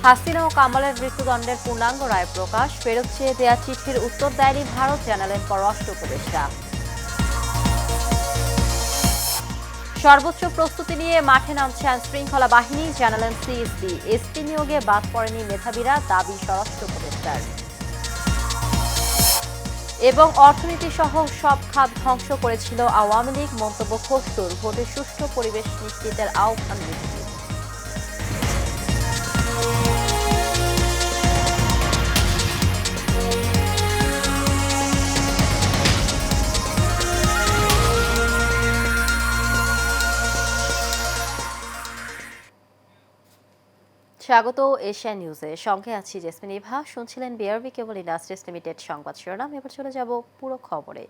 হাসিনা ও কামালের মৃত্যুদণ্ডের পূর্ণাঙ্গ রায় প্রকাশ, ফেরত চেয়ে দেয়া চিঠির উত্তর দেয়নি ভারত, জানালেন পররাষ্ট্র উপদেষ্টা। সর্বোচ্চ প্রস্তুতি নিয়ে মাঠে নামছে আইনশৃঙ্খলা বাহিনী, জানালেন সিএসপি। এসপি নিয়োগে বাদ পড়েনি মেধাবীরা, দাবি স্বরাষ্ট্র উপদেষ্টার। এবং অর্থনীতি সহ সব খাত ধ্বংস করেছিল আওয়ামী লীগ, মন্তব্য খসরুর। ভোটে সুষ্ঠু পরিবেশ নিশ্চিতের আহ্বান দিয়েছে। স্বাগত এশিয়া নিউজে, সঙ্গে আছি জেসমিন ইভা। শুনছিলেন বিআরবি কেবল ইন্ডাস্ট্রিজ লিমিটেড সংবাদ শিরোনাম। এবার চলে যাব পুরো খবরে।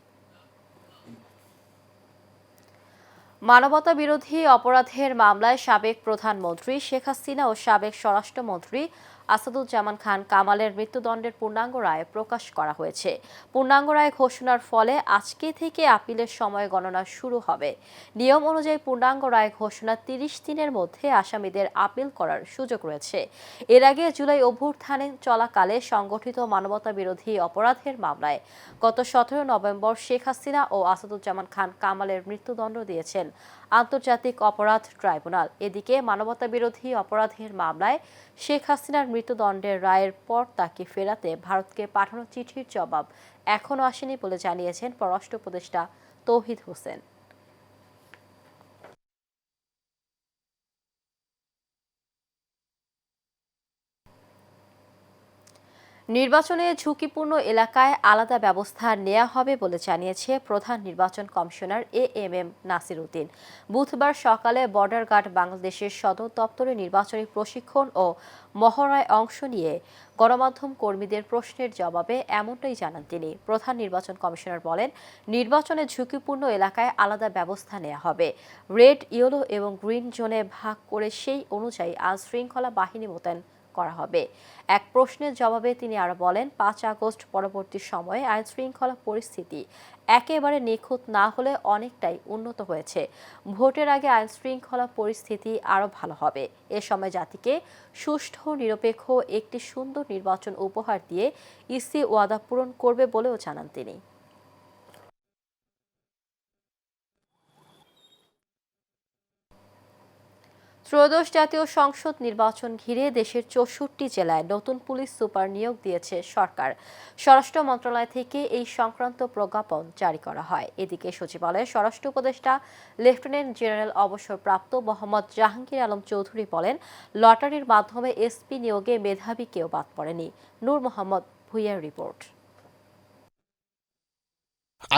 মানবতা বিরোধী অপরাধের মামলায় সাবেক প্রধানমন্ত্রী শেখ হাসিনা ও সাবেক স্বরাষ্ট্রমন্ত্রী আসাদুজ্জামান খান কামালের মৃত্যুদণ্ডের পূর্ণাঙ্গ রায় প্রকাশ করা হয়েছে। পূর্ণাঙ্গ রায় ঘোষণার ফলে আজকে থেকে আপিলের সময় গণনা শুরু হবে। নিয়ম অনুযায়ী পূর্ণাঙ্গ রায় ঘোষণা ৩০ দিনের মধ্যে আসামিদের আপিল করার সুযোগ রয়েছে। এর আগে জুলাই অভ্যুত্থানে চলাকালে সংগঠিত মানবতা বিরোধী অপরাধের মামলায় গত ১৭ নভেম্বর শেখ হাসিনা ও আসাদুজ্জামান খান কামালের মৃত্যুদণ্ড দিয়েছেন আন্তর্জাতিক অপরাধ ট্রাইব্যুনাল। এদিকে মানবতা বিরোধী অপরাধের মামলায় শেখ হাসিনার মৃত্যুদণ্ডের রায়ের পর তাকে ফেরাতে ভারতকে পাঠানো চিঠির জবাব এখনও আসেনি বলে জানিয়েছেন পররাষ্ট্র উপদেষ্টা তৌহিদ হোসেন। নির্বাচনে ঝুঁকিপূর্ণ এলাকায় আলাদা ব্যবস্থা নেওয়া হবে বলে জানিয়েছে প্রধান নির্বাচন কমিশনার এএমএম নাসির উদ্দিন। বুধবার সকালে বর্ডার গার্ড বাংলাদেশের সদর দপ্তরে নির্বাচনী প্রশিক্ষণ ও মহড়ায় অংশ নিয়ে গণমাধ্যম কর্মীদের প্রশ্নের জবাবে এমনটাই জানান তিনি। প্রধান নির্বাচন কমিশনার বলেন, নির্বাচনে ঝুঁকিপূর্ণ এলাকায় আলাদা ব্যবস্থা নেওয়া হবে। রেড, ইয়েলো এবং গ্রিন জোনে ভাগ করে সেই অনুযায়ী আইনশৃঙ্খলা বাহিনী মোতায়েন করা হবে। এক প্রশ্নের জবাবে তিনি আরো বলেন, ৫ আগস্ট পরবর্তী সময়ে আইনশৃঙ্খলা পরিস্থিতি একেবারে নিখুঁত না হলে অনেকটাই উন্নত হয়েছে। ভোটের আগে আইনশৃঙ্খলা পরিস্থিতি আরো ভালো হবে। এ সময় জাতিকে সুষ্ঠু নিরপেক্ষ একটি সুন্দর নির্বাচন উপহার দিয়ে ইসি ওয়াদা পূরণ করবে বলেও জানান তিনি। ত্রয়োদশ জাতীয় সংসদ নির্বাচন ঘিরে দেশের ৬৪ জেলায় নতুন পুলিশ সুপার নিয়োগ দিয়েছে সরকার। স্বরাষ্ট্র মন্ত্রণালয় থেকে এই সংক্রান্ত প্রজ্ঞাপন জারি করা হয়। এদিকে সচিবালয়ের স্বরাষ্ট্র উপদেষ্টা লেফটেন্যান্ট জেনারেল অবসরপ্রাপ্ত মোহাম্মদ জাহাঙ্গীর আলম চৌধুরী বলেন, লটারির মাধ্যমে এসপি নিয়োগে মেধাবী কেউ বাদ পড়েনি। নূর মোহাম্মদ ভুইয়ার রিপোর্ট।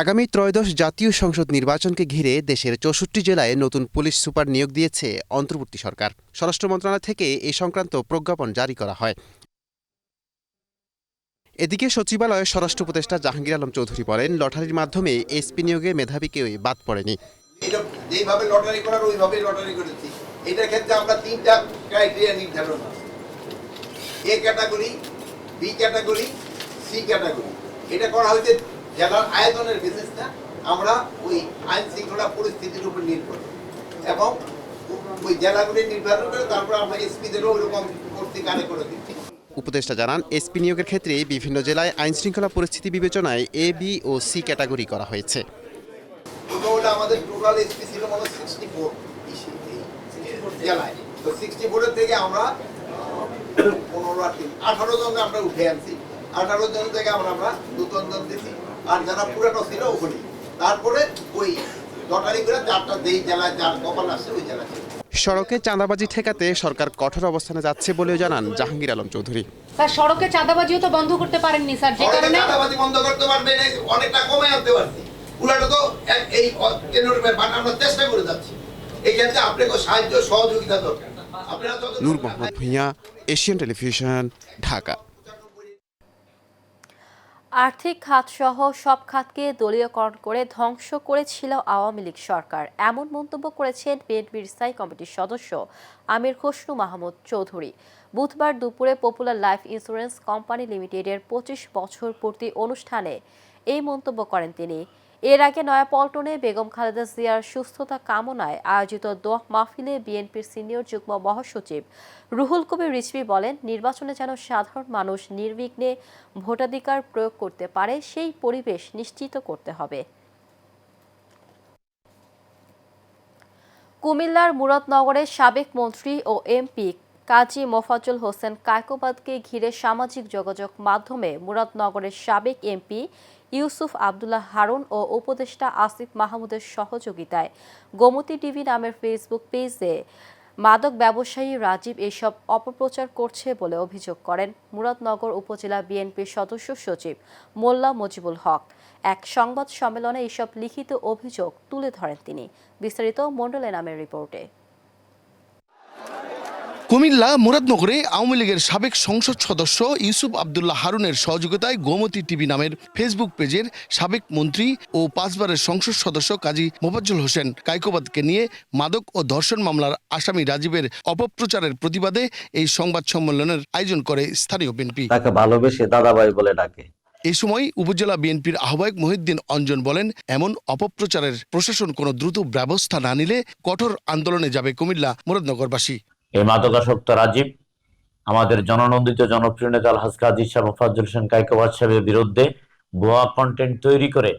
আগামী ত্রয়োদশ জাতীয় সংসদ নির্বাচনকে ঘিরে দেশের ৬৪ জেলায় নতুন পুলিশ সুপার নিয়োগ দিয়েছে অন্তর্বর্তী সরকার। স্বরাষ্ট্র মন্ত্রণালয় থেকে এই সংক্রান্ত প্রজ্ঞাপন জারি করা হয়। এদিকে সচিবালয়ের স্বরাষ্ট্র উপদেষ্টা জাহাঙ্গীর আলম চৌধুরী বলেন, লটারির মাধ্যমে এসপি নিয়োগে মেধাবী কেউই বাদ পড়েনি। যেভাবে লটারি করার ওইভাবেই লটারি করেছি। এটার ক্ষেত্রে আমরা ৩টা ক্রাইটেরিয়া নির্ধারণ আছে, A category, B category, C category. এটা করা হয়েছে জেলার আয়তনের বেসিসটা আমরা ওই আইন শৃঙ্খলা পরিস্থিতির উপর নির্ভর এবং ওই জেলাগুলি নির্ধারণ করে তারপর আমরা এসপিদেরও ওইরকম কর্তৃক আনে করে দিচ্ছি। উপদেষ্টা জানান, এসপি নিয়োগের ক্ষেত্রে বিভিন্ন জেলায় আইনশৃঙ্খলা পরিস্থিতি বিবেচনায় এ, বি ও সি ক্যাটাগরি করা হয়েছে। আমাদের টোটাল এসপি ছিল মানে 64 জেলায়। তো 64 থেকে আমরা 18 জন আমরা উঠে আনছি। 18 জন থেকে আমরা নতুন জন দিচ্ছি, আর যারা পুরানো ছিল ওখানে তারপরে ওই লটারি করে চারটা যেই জেলায় যার কপাল আসছে ওই জেলায়। সড়কে চাঁদাবাজি ঠেকাতে সরকার কঠোর অবস্থানে যাচ্ছে বলেও জানান জাহাঙ্গীর আলম চৌধুরী। স্যার, সড়কে চাঁদাবাজিও তো বন্ধ করতে পারেননি স্যার, যে কারণে চাঁদাবাজি বন্ধ করতে পারবে অনেকটা কমে আনতে পারছি। উল্টো তো এই আমরা চেষ্টা করে যাচ্ছি। এই ক্ষেত্রে আপনাকে সাহায্য সহযোগিতা দরকার। নূর মোহাম্মদ ভুঁইয়া, এশিয়ান টেলিভিশন, ঢাকা। আর্থিক খাতসহ সব খাতকে দলীয়করণ করে ধ্বংস করেছিল আওয়ামী লীগ সরকার, এমন মন্তব্য করেছেন বিএনপির স্থায়ী কমিটির সদস্য আমির খসরু মাহমুদ চৌধুরী। বুধবার দুপুরে পপুলার লাইফ ইন্স্যুরেন্স কোম্পানি লিমিটেডের 25 বছর পূর্তি অনুষ্ঠানে এই মন্তব্য করেন তিনি। এর আগে নয়াপল্টনে বেগম খালেদা জিয়ার সুস্থতা কামনায় আয়োজিত দোয়া মাহফিলে বিএনপির সিনিয়র যুগ্ম মহাসচিব রুহুল কবির রিজভী বলেন, নির্বাচনে যেন সাধারণ মানুষ নির্বিঘ্নে ভোটাধিকার প্রয়োগ করতে পারে সেই পরিবেশ নিশ্চিত করতে হবে। কুমিল্লার মুরাদনগরের সাবেক মন্ত্রী ও এমপি কাজী মোফাজ্জল হোসেন কায়কোবাদকে ঘিরে সামাজিক যোগাযোগ মাধ্যমে মুরাদনগরের সাবেক এমপি ইউসুফ আবদুল্লাহ হারুন ও উপদেষ্টা আসিফ মাহমুদের সহযোগিতায় গোমতী টিভি নামের ফেসবুক পেজে মাদক ব্যবসায়ী রাজীব এসব অপপ্রচার করছে বলে অভিযোগ করেন মুরাদনগর উপজেলা বিএনপির সদস্য সচিব মোল্লা মজিবুল হক। এক সংবাদ সম্মেলনে এসব লিখিত অভিযোগ তুলে ধরেন তিনি। বিস্তারিত মণ্ডলে নামের রিপোর্টে। কুমিল্লা মুরাদনগরে আওয়ামী লীগের সাবেক সংসদ সদস্য ইউসুফ আবদুল্লাহ হারুনের সহযোগিতায় গোমতী টিভি নামের ফেসবুক পেজের সাবেক মন্ত্রী ও 5 বারের সংসদ সদস্য কাজী মোফাজ্জল হোসেন কায়কোবাদকে নিয়ে মাদক ও ধর্ষণ মামলার আসামি রাজীবের অপপ্রচারের প্রতিবাদে এই সংবাদ সম্মেলনের আয়োজন করে স্থানীয় বিএনপি। তাকে ভালোবেসে দাদাভাই বলে ডাকে। এই সময় উপজেলা বিএনপির আহ্বায়ক মহিউদ্দিন অঞ্জন বলেন, এমন অপপ্রচারের প্রশাসন কোনো দ্রুত ব্যবস্থা না নিলে কঠোর আন্দোলনে যাবে কুমিল্লা মুরাদনগরবাসী। এই মাদকাসক্ত রাজীব আমাদের জননন্দিত জনপ্রিয় নেতা আলহাজ কাজী শাহ মোফাজ্জল হোসেন কায়কোবাদ সাহেবের বিরুদ্ধে ভুয়া কন্টেন্ট তৈরি করে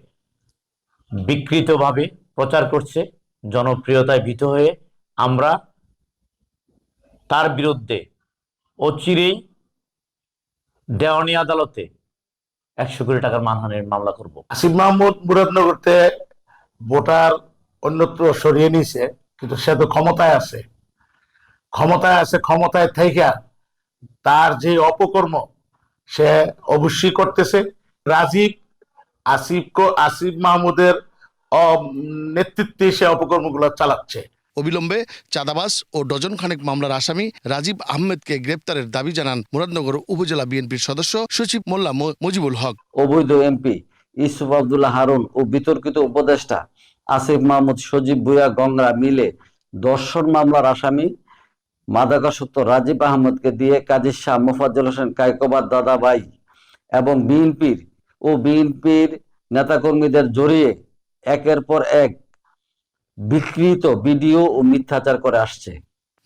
বিকৃতভাবে প্রচার করছে। জনপ্রিয়তায় ভীত হয়ে আমরা তার বিরুদ্ধে অচিরেই দেওয়ানি আদালতে 100 কোটি টাকার মানহানির মামলা করব। আসিফ মাহমুদ মুরাদনগরতে ভোটার অন্যত্র সরিয়ে নিছে, কিন্তু সে তো ক্ষমতায় আছে, ক্ষমতায় থেকে তার যে অপকর্ম সে অবশ্যই করতেছে। রাজীব আসিফ মাহমুদের নেতৃত্বে সে অপকর্মগুলো চালাচ্ছে। অবিলম্বে চাঁদাবাজ ও ডজন খানেক মামলার আসামি রাজীব আহমেদকে গ্রেপ্তারের দাবি জানান মুরাদনগর উপজেলা বিএনপির সদস্য সচিব মোল্লা মজিবুল হক। অবৈধ এমপি ইউসুফ আবদুল্লাহ হারুন ও বিতর্কিত উপদেষ্টা আসিফ মাহমুদ, সজীব ভুঁইয়া, গংরা মিলে ধর্ষণ মামলার আসামি মাদকাসক্ত রাজীব আহমদকে দিয়ে কাজী শাহ মোফাজ্জল হোসেন কায়কোবাদ দাদাভাই এবং বিএনপির নেতাকর্মীদের জড়িয়ে একের পর এক বিকৃত ভিডিও ও মিথ্যাচার করে আসছে।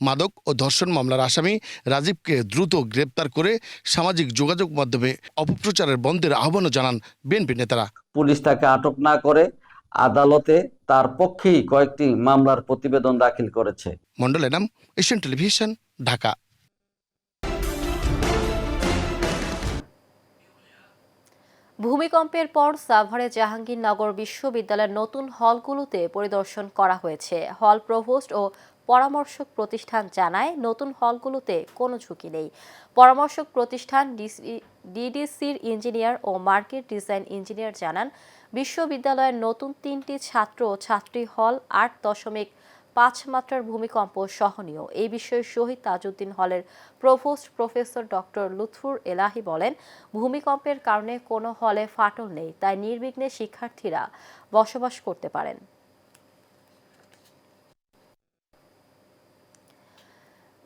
মাদক ও ধর্ষণ মামলার আসামি রাজীবকে দ্রুত গ্রেপ্তার করে সামাজিক যোগাযোগ মাধ্যমে অপপ্রচারের বন্ধের আহ্বানও জানান বিএনপি নেতারা। পুলিশ তাকে আটক না করে আদালতে তার পক্ষেই কয়েকটি মামলার প্রতিবেদন দাখিল করেছে। মণ্ডল এনাম, এশিয়ান টেলিভিশন, ঢাকা। ভূমিকম্পের পর সাভারে জাহাঙ্গীরনগর বিশ্ববিদ্যালয়ের নতুন হলগুলোতে পরিদর্শন করা হয়েছে। হল প্রভোস্ট ও পরামর্শক প্রতিষ্ঠান জানায়, নতুন হলগুলোতে কোনো ঝুঁকি নেই। পরামর্শক প্রতিষ্ঠান ডিডিসির ইঞ্জিনিয়ার ও মার্কেট ডিজাইন ইঞ্জিনিয়ার জানান, বিশ্ববিদ্যালয়ের নতুন 3টি ছাত্র ও ছাত্রী হল 8.5 মাত্রার ভূমিকম্প সহনীয়। এই বিষয়ে শহীদ তাজউদ্দিন হলের প্রভোস্ট প্রফেসর ডক্টর লুৎফুর এলাহি বলেন, ভূমিকম্পের কারণে কোনো হলে ফাটল নেই, তাই নির্বিঘ্নে শিক্ষার্থীরা বসবাস করতে পারেন।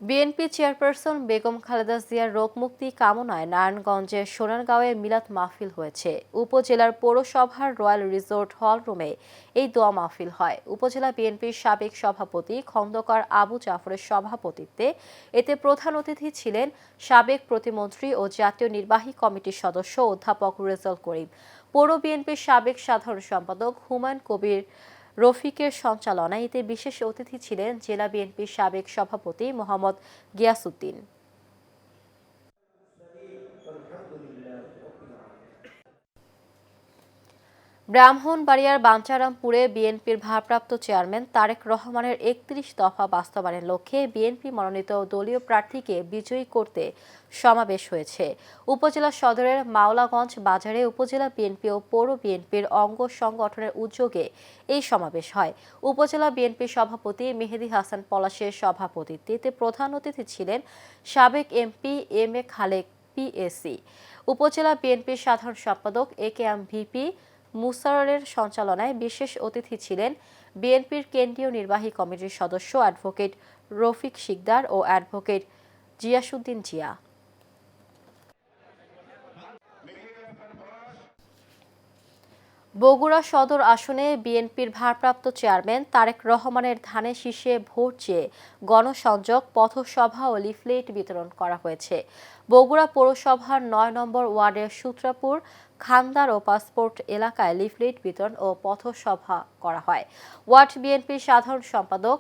বিএনপি চেয়ারপারসন বেগম খালেদা জিয়ার রোগমুক্তি কামনায় নারায়ণগঞ্জের সোনারগাঁওয়ে মিলাদ মাহফিল হয়েছে। উপজেলার পৌরসভার রয়্যাল রিসোর্ট হল রুমে এই দোয়া মাহফিল হয়। উপজেলা বিএনপির সাবেক সভাপতি খন্দকার আবু জাফরের সভাপতিত্বে এতে প্রধান অতিথি ছিলেন সাবেক প্রতিমন্ত্রী ও জাতীয় নির্বাহী কমিটির সদস্য অধ্যাপক রেজাউল করিম। পৌর বিএনপির সাবেক সাধারণ সম্পাদক হুমায়ুন কবির রফিকের সঞ্চালনায় এতে বিশেষ অতিথি ছিলেন জেলা বিএনপির সাবেক সভাপতি মোহাম্মদ গিয়াসউদ্দিন। ব্রাহ্মণবাড়িয়ার বাঞ্ছারামপুরে বিএনপির ভারপ্রাপ্ত চেয়ারম্যান তারেক রহমানের 31 দফা বাস্তবায়নের লক্ষ্যে বিএনপি মনোনীত দলীয় প্রার্থীকে বিজয়ী করতে সমাবেশ হয়েছে। উপজেলা সদরের মাওলাগঞ্জ বাজারে উপজেলা বিএনপি ও পৌর বিএনপির অঙ্গ সংগঠনের উদ্যোগে এই সমাবেশ হয়। উপজেলা বিএনপির সভাপতি মেহেদী হাসান পলাশের সভাপতিত্বে প্রধান অতিথি ছিলেন সাবেক MP M A Khalek PAC. উপজেলা বিএনপির সাধারণ সম্পাদক একেএম ভিপি মুসাররের সঞ্চালনায় বিশেষ অতিথি ছিলেন বিএনপির কেন্দ্রীয় নির্বাহী কমিটির সদস্য অ্যাডভোকেট রফিক শিকদার ও অ্যাডভোকেট জিয়াসউদ্দিন জিয়া। বগুড়া সদর আসনে বিএনপির ভারপ্রাপ্ত চেয়ারম্যান তারেক রহমানের ধানের শীষে ভোট চেয়ে গণসংযোগ, পথসভা ও লিফলেট বিতরণ করা হয়েছে। বগুড়া পৌরসভার ৯ নম্বর ওয়ার্ডের সূত্রাপুর, খান্দার ও পাসপোর্ট এলাকায় লিফলেট বিতরণ ও পথসভা করা হয়। ওয়ার্ড বিএনপির সাধারণ সম্পাদক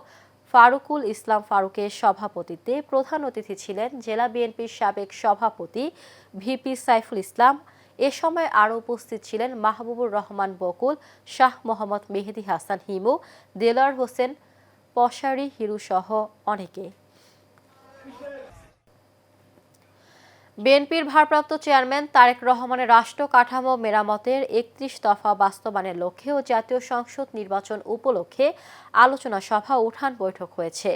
ফারুকুল ইসলাম ফারুকের সভাপতিত্বে প্রধান অতিথি ছিলেন জেলা বিএনপির সাবেক সভাপতি ভিপি সাইফুল ইসলাম। এ সময় আরও উপস্থিত ছিলেন মাহবুবুর রহমান বকুল, শাহ মোহাম্মদ মেহেদী হাসান হিমু, দেলার হোসেন পশারি হিরু সহ অনেকে। বিএনপির ভারপ্রাপ্ত চেয়ারম্যান তারেক রহমানের রাষ্ট্র কাঠামো মেরামতের ৩১ দফা বাস্তবায়নের লক্ষ্যে ও জাতীয় সংসদ নির্বাচন উপলক্ষে আলোচনা সভা উঠান বৈঠক হয়েছে।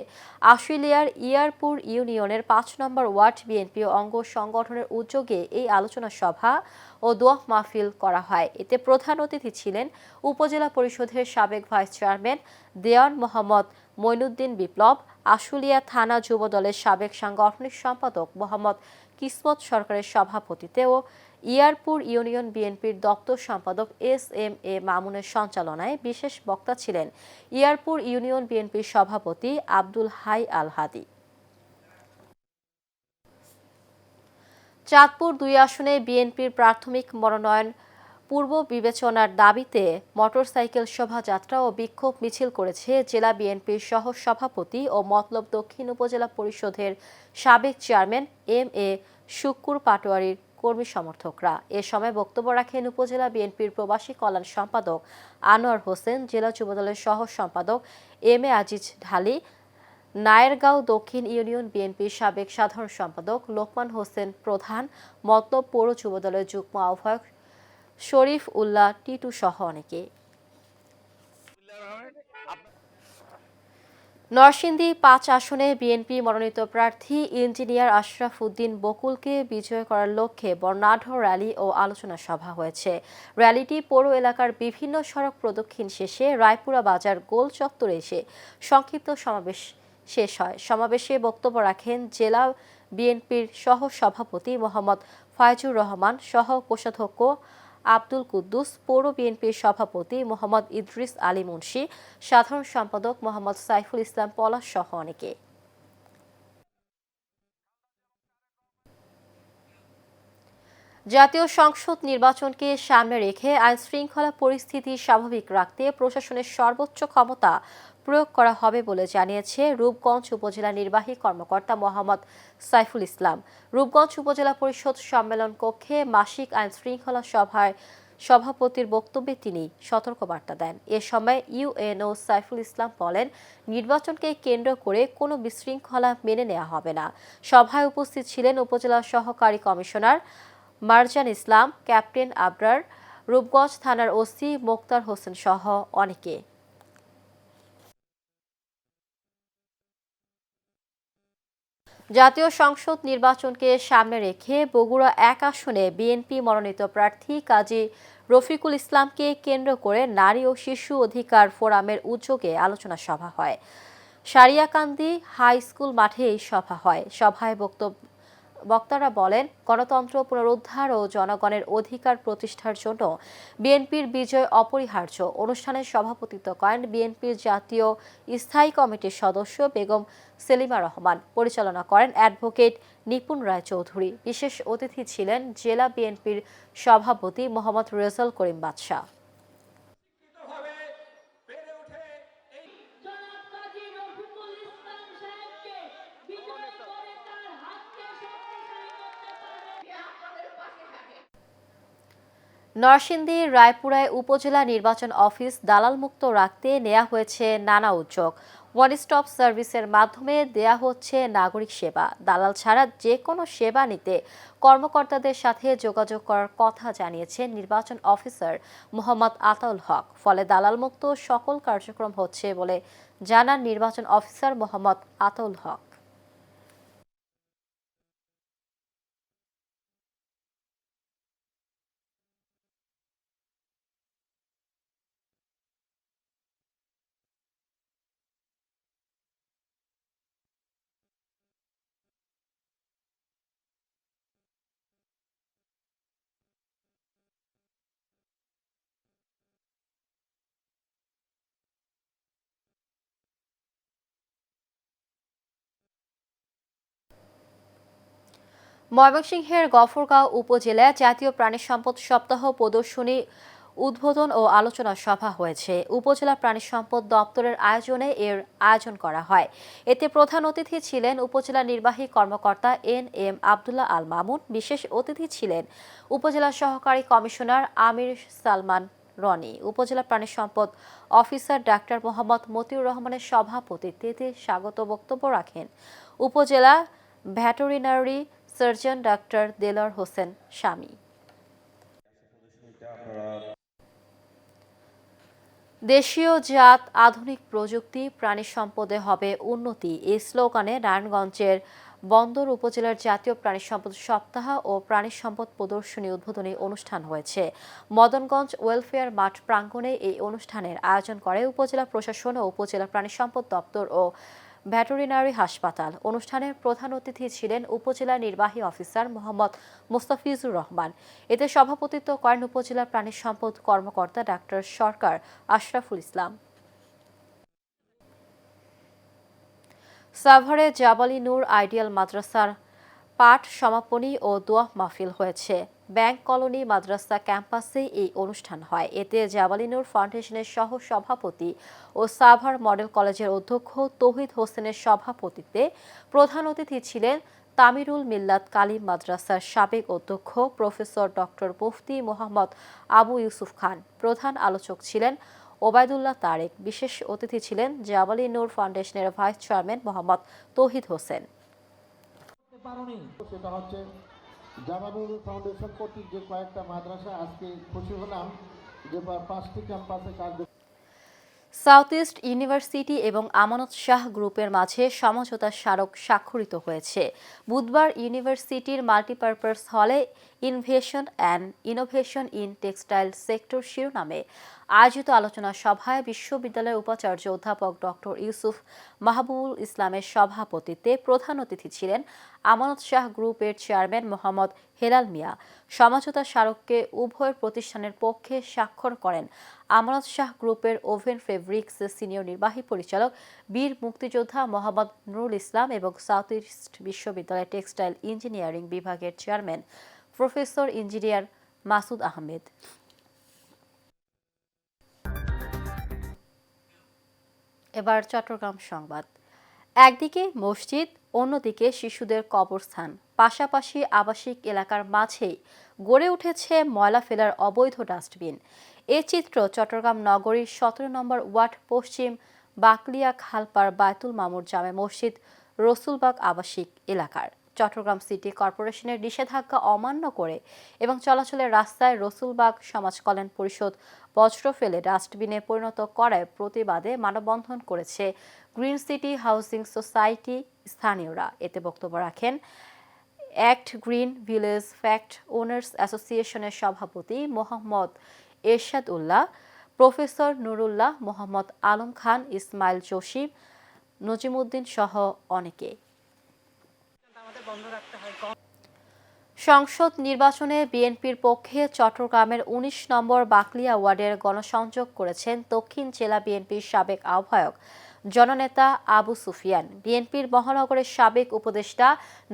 আশুলিয়ার ইয়ারপুর ইউনিয়নের ৫ নম্বর ওয়ার্ড বিএনপি অঙ্গ সংগঠনের উদ্যোগে এই আলোচনা সভা ও দোয়া মাহফিল করা হয়। এতে প্রধান অতিথি ছিলেন উপজেলা পরিষদের সাবেক ভাইস চেয়ারম্যান দেওয়ান মোহাম্মদ মঈনুদ্দিন বিপ্লব, আশুলিয়া থানা যুবদলের সাবেক সাংগঠনিক সম্পাদক মোহাম্মদ কিসমত সরকারের সভাপতিত্বে ও ইয়ারপুর ইউনিয়ন বিএনপির দপ্তর সম্পাদক এস.এম.এ মামুনের সঞ্চালনায় বিশেষ বক্তা ছিলেন ইয়ারপুর ইউনিয়ন বিএনপির সভাপতি আব্দুল হাই আল হাদি। চাঁদপুর ২ আসনে বিএনপির প্রাথমিক মনোনয়ন পূর্ব বিবেচনার দাবিতে মোটরসাইকেল শোভাযাত্রা ও বিক্ষোভ মিছিল করেছে জেলা বিএনপির সহ সভাপতি ও মতলব দক্ষিণ উপজেলা পরিষদের সাবেক চেয়ারম্যান এম.এ. শুক্কুর পাটোয়ারির কর্মী সমর্থকরা। এ সময় বক্তব্য রাখেন উপজেলা বিএনপির প্রবাসী কল্যাণ সম্পাদক আনোয়ার হোসেন, জেলা যুবদলের সহ সম্পাদক এম.এ. আজিজ ঢালী, নায়েরগাঁও দক্ষিণ ইউনিয়ন বিএনপির সাবেক সাধারণ সম্পাদক লোকমান হোসেন প্রধান, মতলব পৌর যুবদলের যুগ্ম আহ্বায়ক শরীফ উল্লাহ টিটু সহ অনেকে। নরসিংদী ৫ আসনে বিএনপি মনোনীত প্রার্থী ইঞ্জিনিয়ার আশরাফ উদ্দিন বকুলকে বিজয় করার লক্ষ্যে বর্ণাঢ্য র্যালি ও আলোচনা সভা হয়েছে। র্যালিটি পৌর এলাকার বিভিন্ন সড়ক প্রদক্ষিণ শেষে রায়পুরা বাজার গোল চত্বরে এসে সংক্ষিপ্ত সমাবেশ শেষ হয়। সমাবেশে বক্তব্য রাখেন জেলা বিএনপির সহ সভাপতি মোহাম্মদ ফায়জুর রহমান, সহ কোষাধ্যক্ষ আব্দুল কুদ্দুস, পৌর বিএনপির সভাপতি মোহাম্মদ ইদ্রিস আলী মুন্সি, সাধারণ সম্পাদক মোহাম্মদ সাইফুল ইসলাম পলাশ সহ অনেকে। জাতীয় সংসদ নির্বাচনকে সামনে রেখে আইনশৃঙ্খলা পরিস্থিতি স্বাভাবিক রাখতে প্রশাসনের সর্বোচ্চ ক্ষমতা প্রয়োগ করা হবে বলে জানিয়েছে রূপগঞ্জ উপজেলা নির্বাহী কর্মকর্তা মোহাম্মদ সাইফুল ইসলাম। রূপগঞ্জ উপজেলা পরিষদ সম্মেলন কক্ষে মাসিক আইনশৃঙ্খলা সভায় সভাপতির বক্তব্যে তিনি সতর্কবার্তা দেন। এ সময় ইউএনও সাইফুল ইসলাম বলেন, নির্বাচনকে কেন্দ্র করে কোনো বিশৃঙ্খলা মেনে নেওয়া হবে না। সভায় উপস্থিত ছিলেন উপজেলা সহকারী কমিশনার মারজান ইসলাম, ক্যাপ্টেন আবরার, রূপগঞ্জ থানার ওসি মোক্তার হোসেন সহ অনেকে। জাতীয় সংসদ নির্বাচনকে সামনে রেখে বগুড়া ১ আসনে বিএনপি মনোনীত প্রার্থী কাজী রফিকুল ইসলামকে কেন্দ্র করে নারী ও শিশু অধিকার ফোরামের উদ্যোগে আলোচনা সভা হয়। সারিয়াকান্দি হাই স্কুল মাঠে এই সভা হয়। সভায় বক্তারা বলেন, গণতন্ত্র পুনরুদ্ধার ও জনগণের অধিকার প্রতিষ্ঠার জন্য বিএনপির বিজয় অপরিহার্য। অনুষ্ঠানে সভাপতিত্ব করেন বিএনপির জাতীয় স্থায়ী কমিটির সদস্য বেগম সেলিমা রহমান, পরিচালনা করেন অ্যাডভোকেট নিপুণ রায় চৌধুরী। বিশেষ অতিথি ছিলেন জেলা বিএনপির সভাপতি মোহাম্মদ রেজাল করিম বাদশাহ। নরসিংদীর রায়পুরায় উপজেলা নির্বাচন অফিস দালালমুক্ত রাখতে নেওয়া হয়েছে নানা উদ্যোগ। ওয়ান স্টপ সার্ভিসের মাধ্যমে দেয়া হচ্ছে নাগরিক সেবা। দালাল ছাড়া যে কোনো সেবা নিতে কর্মকর্তাদের সাথে যোগাযোগ করার কথা জানিয়েছেন নির্বাচন অফিসার মোহাম্মদ আতাউল হক। ফলে দালালমুক্ত সকল কার্যক্রম হচ্ছে বলে জানান নির্বাচন অফিসার মোহাম্মদ আতাউল হক। ময়মনসিংহের গফরগাঁও উপজেলায় জাতীয় প্রাণী সম্পদ সপ্তাহ প্রদর্শনী উদ্বোধন ও আলোচনা সভা হয়েছে। উপজেলা প্রাণী সম্পদ দপ্তরের আয়োজনে এর আয়োজন করা হয়। এতে প্রধান অতিথি ছিলেন উপজেলা নির্বাহী কর্মকর্তা এন.এম. আব্দুল্লাহ আল মামুন। বিশেষ অতিথি ছিলেন উপজেলা সহকারী কমিশনার আমির সালমান রনি। উপজেলা প্রাণী সম্পদ অফিসার ডাক্তার মোহাম্মদ মতিউর রহমানের সভাপতিত্বে স্বাগত বক্তব্য রাখেন উপজেলা veterinary surgeon doctor Delwar Hossain Shami. দেশীয় জাত আধুনিক প্রযুক্তি প্রাণী সম্পদে হবে উন্নতি, এই স্লোগানে নারায়ণগঞ্জের বন্দর উপজেলার জাতীয় প্রাণী সম্পদ সপ্তাহ ও প্রাণী সম্পদ প্রদর্শনী উদ্বোধনী অনুষ্ঠান হয়েছে। মদনগঞ্জ ওয়েলফেয়ার মাঠ প্রাঙ্গণে এই অনুষ্ঠানের আয়োজন করে উপজেলা প্রশাসন ও উপজেলা প্রাণী সম্পদ দপ্তর ও ভেটেরিনারি হাসপাতাল। অনুষ্ঠানের প্রধান অতিথি ছিলেন উপজেলা নির্বাহী অফিসার মোহাম্মদ মোস্তাফিজুর রহমান। এতে সভাপতিত্ব করেন উপজেলা প্রাণী সম্পদ কর্মকর্তা ডাক্তার সরকার আশরাফুল ইসলাম। সাভারে জাবালি নূর আইডিয়াল মাদ্রাসার পাঠ সমাপনী ও দোয়া মাহফিল হয়েছে। ব্যাংক কলোনি মাদ্রাসা ক্যাম্পাসে এই অনুষ্ঠান হয়। এতে জাবালি নূর ফাউন্ডেশনের সহ সভাপতি ও সাভার মডেল কলেজের অধ্যক্ষ তৌহিদ হোসেনের সভাপতিত্বে প্রধান অতিথি ছিলেন তামিরুল মিল্লাত কালিম মাদ্রাসার সাবেক অধ্যক্ষ প্রফেসর ডক্টর মুফতি মোহাম্মদ আবু ইউসুফ খান। প্রধান আলোচক ছিলেন ওবায়দুল্লাহ তারেক। বিশেষ অতিথি ছিলেন জাবালি নূর ফাউন্ডেশনের ভাইস চেয়ারম্যান মোহাম্মদ তৌহিদ হোসেন। সেটা হচ্ছে জাবালুর ফাউন্ডেশন কর্তৃক যে কয়েকটা মাদ্রাসা আজকে খুশি হলাম যে 5টি ক্যাম্পাসে কার্য। সাউথ ইস্ট ইউনিভার্সিটি এবং আমানত শাহ গ্রুপের মাঝে সমঝোতা স্মারক স্বাক্ষরিত হয়েছে। বুধবার ইউনিভার্সিটির মাল্টিপারপাস হলে invasion and innovation in textile sector শিরোনামে আয়োজিত আলোচনা সভায় বিশ্ববিদ্যালয়ের উপাচার্য অধ্যাপক ডক্টর ইউসুফ মাহবুবুল ইসলামের সভাপতিত্বে প্রধান অতিথি ছিলেন আমানত শাহ গ্রুপের চেয়ারম্যান মোহাম্মদ হেলাল মিয়া। সমঝোতা স্মারককে উভয় প্রতিষ্ঠানের পক্ষে স্বাক্ষর করেন আমানত শাহ গ্রুপের ওভেন ফেব্রিক্স সিনিয়র নির্বাহী পরিচালক বীর মুক্তিযোদ্ধা মোহাম্মদ নুরুল ইসলাম এবং সাউথ ইস্ট বিশ্ববিদ্যালয়ের টেক্সটাইল ইঞ্জিনিয়ারিং বিভাগের chairman professor engineer Masud Ahmed. এবার চট্টগ্রাম সংবাদ। একদিকে মসজিদ, অন্যদিকে শিশুদের কবরস্থান, পাশাপাশি আবাসিক এলাকার মাঝেই গড়ে উঠেছে ময়লা ফেলার অবৈধ ডাস্টবিন। এ চিত্র চট্টগ্রাম নগরীর 17 নম্বর ওয়ার্ড পশ্চিম বাকলিয়া খালপাড় বায়তুল মামুর জামে মসজিদ রসুলবাগ আবাসিক এলাকার। চট্টগ্রাম সিটি কর্পোরেশনের নিষেধাজ্ঞা অমান্য করে এবং চলাচলের রাস্তায় রসুলবাগ সমাজ কল্যাণ পরিষদ বজ্র ফেলে ডাস্টবিনে পরিণত করায় প্রতিবাদে মানববন্ধন করেছে গ্রিন সিটি হাউজিং সোসাইটি স্থানীয়রা। এতে বক্তব্য রাখেন act green village fact owners অ্যাসোসিয়েশনের সভাপতি মোহাম্মদ এরশাদ উল্লাহ, প্রফেসর নুরুল্লাহ, মোহাম্মদ আলম খান, ইসমাইল জসিম, নজিমুদ্দিন সহ অনেকে। সংসদ নির্বাচনে বিএনপির পক্ষে চট্টগ্রামের 19 নম্বর বাকলিয়া ওয়ার্ডের গণসংযোগ করেছেন দক্ষিণ জেলা বিএনপির সাবেক আহ্বায়ক জননেতা আবু সুফিয়ান। বিএনপির মহানগরের সাবেক উপদেষ্টা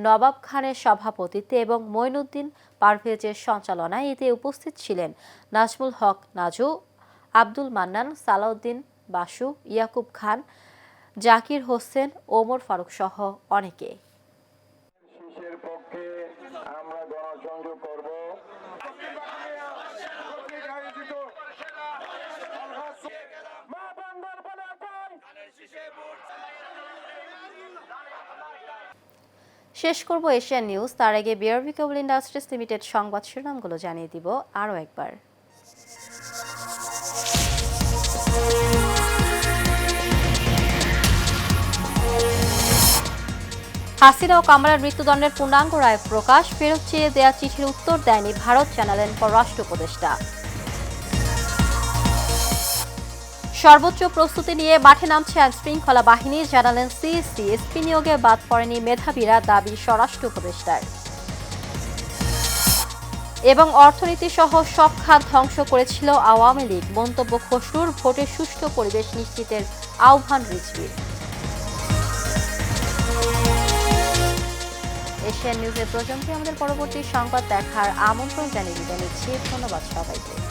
নবাব খানের সভাপতিত্বে এবং মঈনুদ্দিন পারভেজের সঞ্চালনায় এতে উপস্থিত ছিলেন নাজমুল হক নাজু, আব্দুল মান্নান, সালাউদ্দিন বাসু, ইয়াকুব খান, জাকির হোসেন, ওমর ফারুক সহ অনেকে। শেষ করব এশিয়ান নিউজ। তার আগে বিআরবি কেবল ইন্ডাস্ট্রিজ লিমিটেড সংবাদ শিরোনামগুলো জানিয়ে দিব আরও একবার। হাসিনা ও কামালের মৃত্যুদণ্ডের পূর্ণাঙ্গ রায় প্রকাশ, ফেরত চেয়ে দেয়া চিঠির উত্তর দেয়নি ভারত, জানালেন পররাষ্ট্র উপদেষ্টা। সর্বোচ্চ প্রস্তুতি নিয়ে মাঠে নামছে আইনশৃঙ্খলা বাহিনী, জানালেন সিএসসি। এসপি নিয়োগে বাদ পড়েনি মেধাবীরা, দাবি স্বরাষ্ট্র উপদেষ্টার। এবং অর্থনীতি সহ সব খাত ধ্বংস করেছিল আওয়ামী লীগ, মন্তব্য খসরুর। ভোটের সুষ্ঠু পরিবেশ নিশ্চিতের আহ্বান রিজভির। এশিয়ান নিউজের পর্যন্ত আমাদের পরবর্তী সংবাদ দেখার আমন্ত্রণ জানিয়ে দিতে নিচ্ছি। ধন্যবাদ সবাইকে।